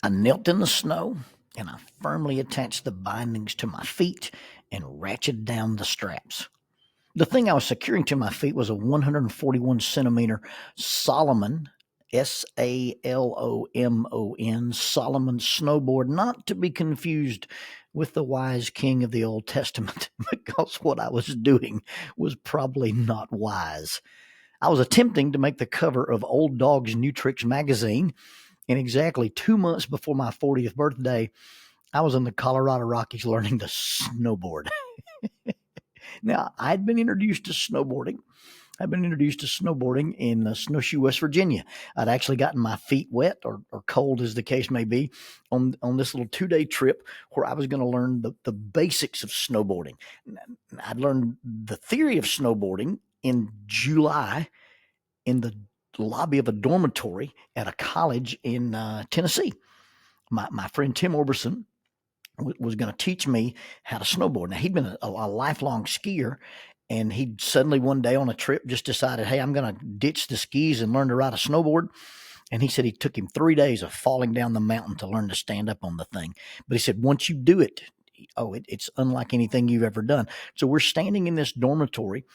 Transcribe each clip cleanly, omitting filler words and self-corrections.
I knelt in the snow and I firmly attached the bindings to my feet and ratcheted down the straps. The thing I was securing to my feet was a 141 centimeter Solomon, Salomon, Solomon snowboard, not to be confused with the wise king of the Old Testament, because what I was doing was probably not wise. I was attempting to make the cover of Old Dog's New Tricks magazine, and exactly 2 months before my 40th birthday, I was in the Colorado Rockies learning to snowboard. Now, I'd been introduced to snowboarding. I'd been introduced to snowboarding in Snowshoe, West Virginia. I'd actually gotten my feet wet or cold, as the case may be, on this little 2-day trip where I was going to learn the basics of snowboarding. I'd learned the theory of snowboarding in July in the lobby of a dormitory at a college in Tennessee. My friend Tim Orberson was going to teach me how to snowboard. Now, he'd been a lifelong skier, and he suddenly one day on a trip just decided, hey, I'm going to ditch the skis and learn to ride a snowboard. And he said he took him 3 days of falling down the mountain to learn to stand up on the thing. But he said, once you do it, it's unlike anything you've ever done. So we're standing in this dormitory,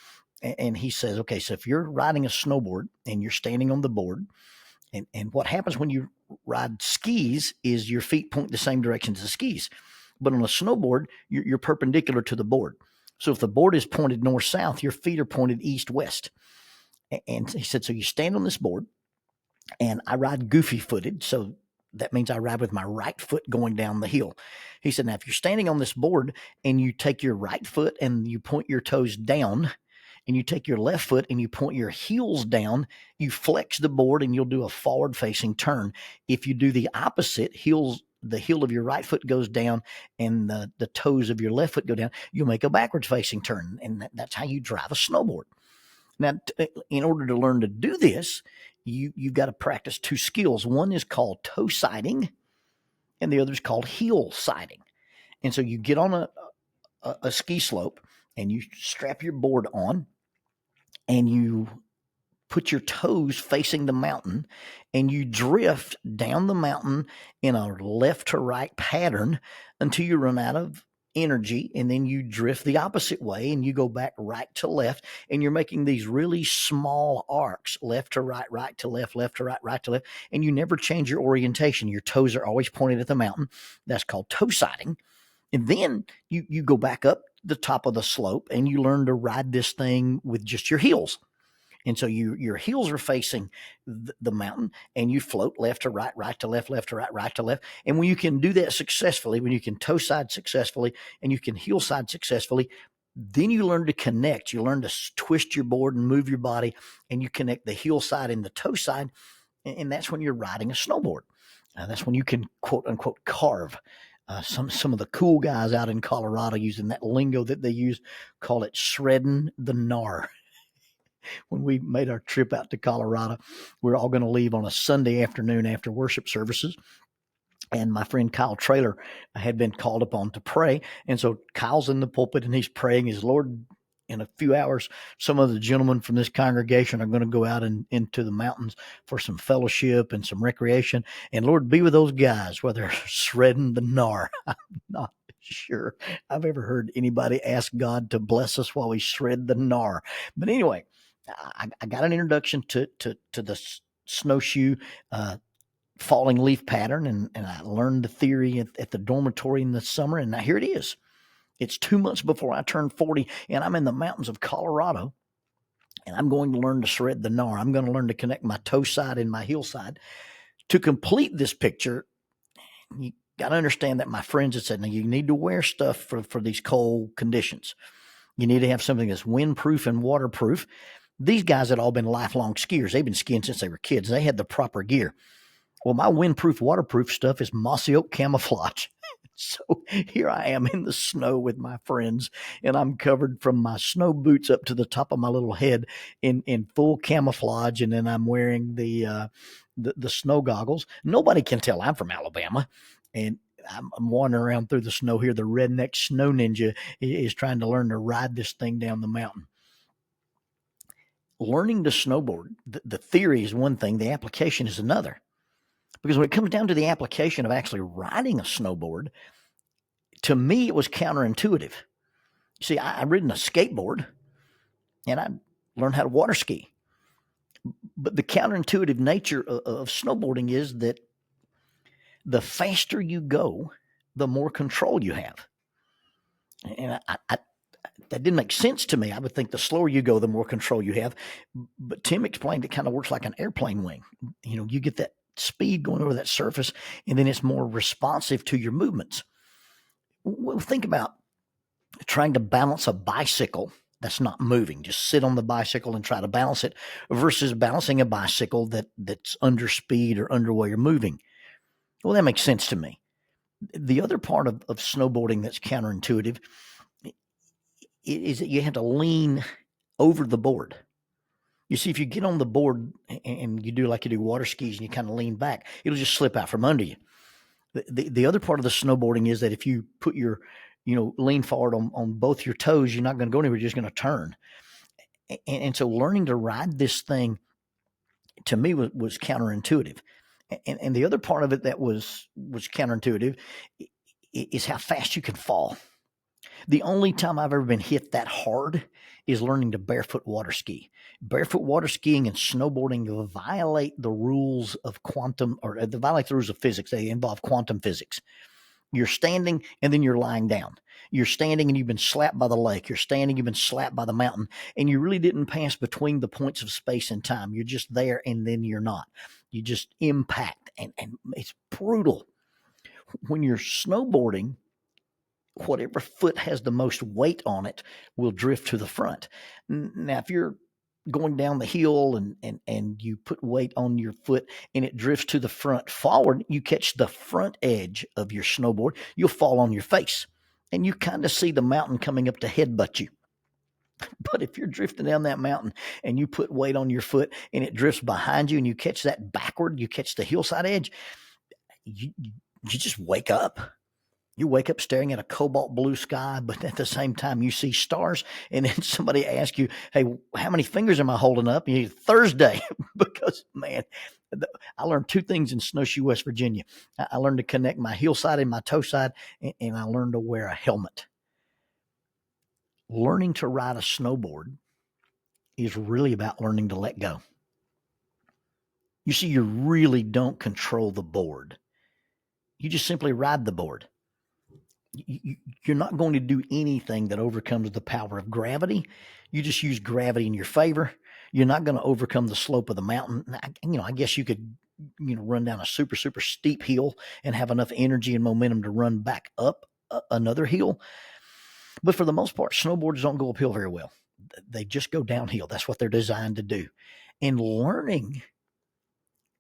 and he says, okay, so if you're riding a snowboard and you're standing on the board, and what happens when you ride skis is your feet point the same direction as the skis. But on a snowboard, you're perpendicular to the board. So if the board is pointed north-south, your feet are pointed east-west. And he said, so you stand on this board, and I ride goofy-footed, so that means I ride with my right foot going down the hill. He said, now, if you're standing on this board and you take your right foot and you point your toes down, and you take your left foot and you point your heels down, you flex the board and you'll do a forward-facing turn. If you do the opposite, the heel of your right foot goes down and the toes of your left foot go down, you'll make a backwards-facing turn, and that's how you drive a snowboard. Now, in order to learn to do this, you've got to practice two skills. One is called toe siding, and the other is called heel siding. And so you get on a ski slope, and you strap your board on, and you put your toes facing the mountain, and you drift down the mountain in a left to right pattern until you run out of energy, and then you drift the opposite way and you go back right to left, and you're making these really small arcs, left to right, right to left, left to right, right to left, and you never change your orientation. Your toes are always pointed at the mountain. That's called toe siding. And then you go back up the top of the slope and you learn to ride this thing with just your heels. And so your heels are facing the mountain, and you float left to right, right to left, left to right, right to left. And when you can do that successfully, when you can toe side successfully and you can heel side successfully, then you learn to connect. You learn to twist your board and move your body, and you connect the heel side and the toe side. And that's when you're riding a snowboard. That's when you can, quote unquote, carve. Some of the cool guys out in Colorado, using that lingo that they use, call it shredding the gnar. When we made our trip out to Colorado, we were all going to leave on a Sunday afternoon after worship services. And my friend Kyle Traylor had been called upon to pray. And so Kyle's in the pulpit and he's praying his Lord, in a few hours, some of the gentlemen from this congregation are going to go out into the mountains for some fellowship and some recreation. And Lord, be with those guys while they're shredding the gnar. I'm not sure I've ever heard anybody ask God to bless us while we shred the gnar. But anyway, I got an introduction to the snowshoe falling leaf pattern, and I learned the theory at the dormitory in the summer, and now here it is. It's 2 months before I turned 40, and I'm in the mountains of Colorado, and I'm going to learn to shred the gnar. I'm going to learn to connect my toe side and my heel side. To complete this picture, you got to understand that my friends had said, now you need to wear stuff for these cold conditions. You need to have something that's windproof and waterproof. These guys had all been lifelong skiers. They've been skiing since they were kids. They had the proper gear. Well, my windproof, waterproof stuff is mossy oak camouflage. So here I am in the snow with my friends, and I'm covered from my snow boots up to the top of my little head in full camouflage, and then I'm wearing the snow goggles. Nobody can tell I'm from Alabama, and I'm wandering around through the snow here. The redneck snow ninja is trying to learn to ride this thing down the mountain. Learning to snowboard, the theory is one thing, the application is another. Because when it comes down to the application of actually riding a snowboard, to me, it was counterintuitive. See, I'd ridden a skateboard and I learned how to water ski. But the counterintuitive nature of snowboarding is that the faster you go, the more control you have. And that didn't make sense to me. I would think the slower you go, the more control you have. But Tim explained it kind of works like an airplane wing. You get that speed going over that surface, and then it's more responsive to your movements. Well, think about trying to balance a bicycle that's not moving. Just sit on the bicycle and try to balance it versus balancing a bicycle that's under speed or underway or moving. Well, that makes sense to me. The other part of snowboarding that's counterintuitive is that you have to lean over the board. You see, if you get on the board and you do like you do water skis and you kind of lean back, it'll just slip out from under you. The other part of the snowboarding is that if you put your, lean forward on both your toes, you're not going to go anywhere. You're just going to turn. And so learning to ride this thing to me was counterintuitive. And the other part of it that was counterintuitive is how fast you can fall. The only time I've ever been hit that hard is learning to barefoot water ski. Barefoot water skiing and snowboarding violate the rules of they violate the rules of physics. They involve quantum physics. You're standing and then you're lying down. You're standing and you've been slapped by the lake. You're standing, you've been slapped by the mountain, and you really didn't pass between the points of space and time. You're just there and then you're not. You just impact, and it's brutal. When you're snowboarding, whatever foot has the most weight on it will drift to the front. Now, if you're going down the hill and you put weight on your foot and it drifts to the front forward, you catch the front edge of your snowboard, you'll fall on your face. And you kind of see the mountain coming up to headbutt you. But if you're drifting down that mountain and you put weight on your foot and it drifts behind you and you catch that backward, you catch the hillside edge, you just wake up. You wake up staring at a cobalt blue sky, but at the same time you see stars, and then somebody asks you, hey, how many fingers am I holding up? And you Thursday, because, man, I learned two things in Snowshoe, West Virginia. I learned to connect my heel side and my toe side, and I learned to wear a helmet. Learning to ride a snowboard is really about learning to let go. You see, you really don't control the board. You just simply ride the board. You're not going to do anything that overcomes the power of gravity. You just use gravity in your favor. You're not going to overcome the slope of the mountain. I guess you could, run down a super, super steep hill and have enough energy and momentum to run back up another hill. But for the most part, snowboarders don't go uphill very well. They just go downhill. That's what they're designed to do. And learning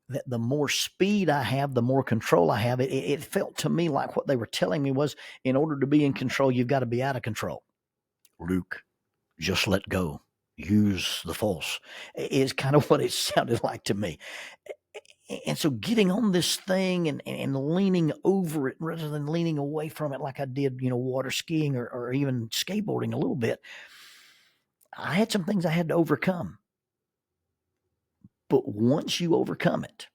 that the more speed I have, the more control I have. It felt to me like what they were telling me was, in order to be in control, you've got to be out of control. Luke, just let go. Use the force. Is kind of what it sounded like to me. And so getting on this thing and leaning over it rather than leaning away from it like I did, water skiing or even skateboarding a little bit, I had some things I had to overcome. But once you overcome it,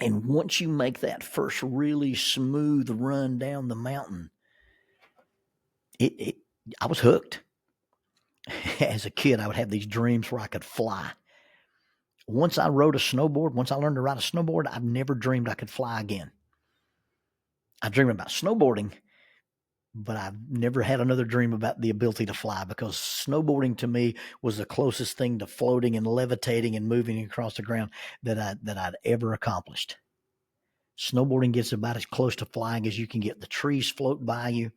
and once you make that first really smooth run down the mountain, I was hooked. As a kid, I would have these dreams where I could fly. Once I learned to ride a snowboard, I've never dreamed I could fly again. I dream about snowboarding, but I've never had another dream about the ability to fly, because snowboarding to me was the closest thing to floating and levitating and moving across the ground that I'd ever accomplished. Snowboarding gets about as close to flying as you can get. The trees float by you.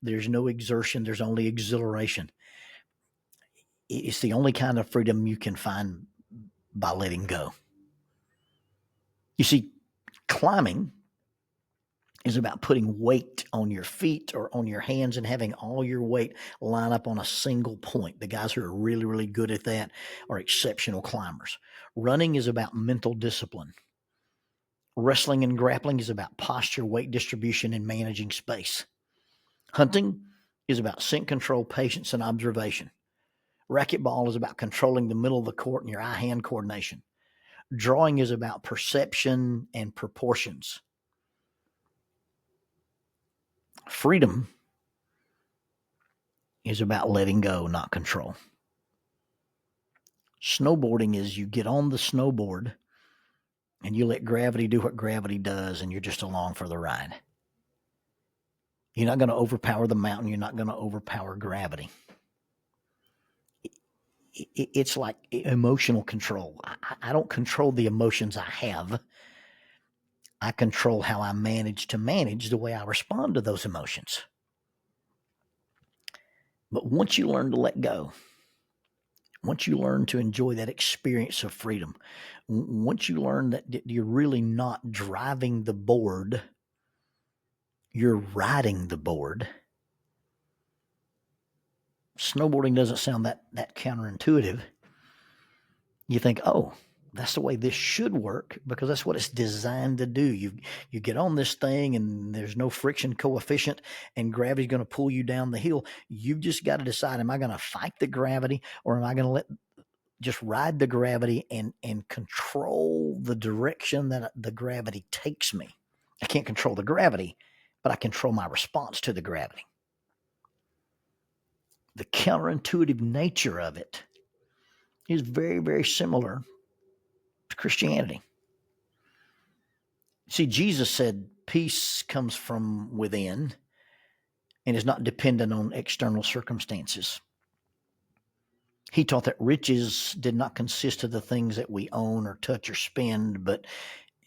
There's no exertion. There's only exhilaration. It's the only kind of freedom you can find by letting go. You see, climbing is about putting weight on your feet or on your hands and having all your weight line up on a single point. The guys who are really, really good at that are exceptional climbers. Running is about mental discipline. Wrestling and grappling is about posture, weight distribution, and managing space. Hunting is about scent control, patience, and observation. Racquetball is about controlling the middle of the court and your eye-hand coordination. Drawing is about perception and proportions. Freedom is about letting go, not control. Snowboarding is you get on the snowboard and you let gravity do what gravity does, and you're just along for the ride. You're not going to overpower the mountain. You're not going to overpower gravity. It's like emotional control. I don't control the emotions I have. I control how I manage the way I respond to those emotions. But once you learn to let go, once you learn to enjoy that experience of freedom, once you learn that you're really not driving the board, you're riding the board. Snowboarding doesn't sound that counterintuitive. You think, oh, that's the way this should work, because that's what it's designed to do. You get on this thing and there's no friction coefficient and gravity's going to pull you down the hill. You've just got to decide, am I going to fight the gravity, or am I going to just ride the gravity and control the direction that the gravity takes me? I can't control the gravity, but I control my response to the gravity. The counterintuitive nature of it is very, very similar to Christianity. See, Jesus said peace comes from within and is not dependent on external circumstances. He taught that riches did not consist of the things that we own or touch or spend, but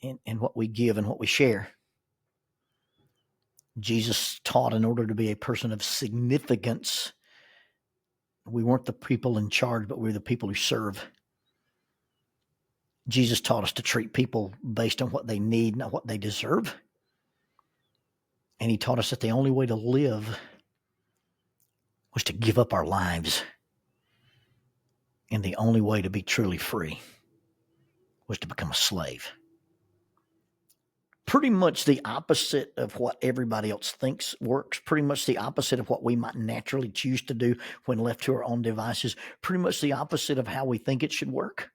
in what we give and what we share. Jesus taught in order to be a person of significance, we weren't the people in charge, but we were the people who serve. Jesus taught us to treat people based on what they need, not what they deserve. And he taught us that the only way to live was to give up our lives. And the only way to be truly free was to become a slave. Pretty much the opposite of what everybody else thinks works, pretty much the opposite of what we might naturally choose to do when left to our own devices, pretty much the opposite of how we think it should work.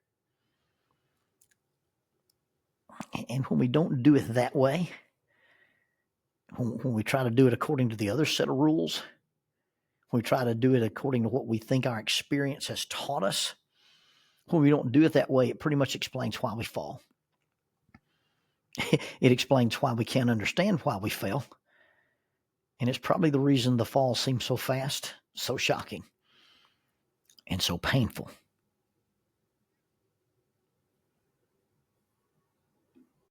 And when we don't do it that way, when we try to do it according to the other set of rules, when we try to do it according to what we think our experience has taught us, when we don't do it that way, it pretty much explains why we fall. It explains why we can't understand why we fail. And it's probably the reason the fall seems so fast, so shocking, and so painful.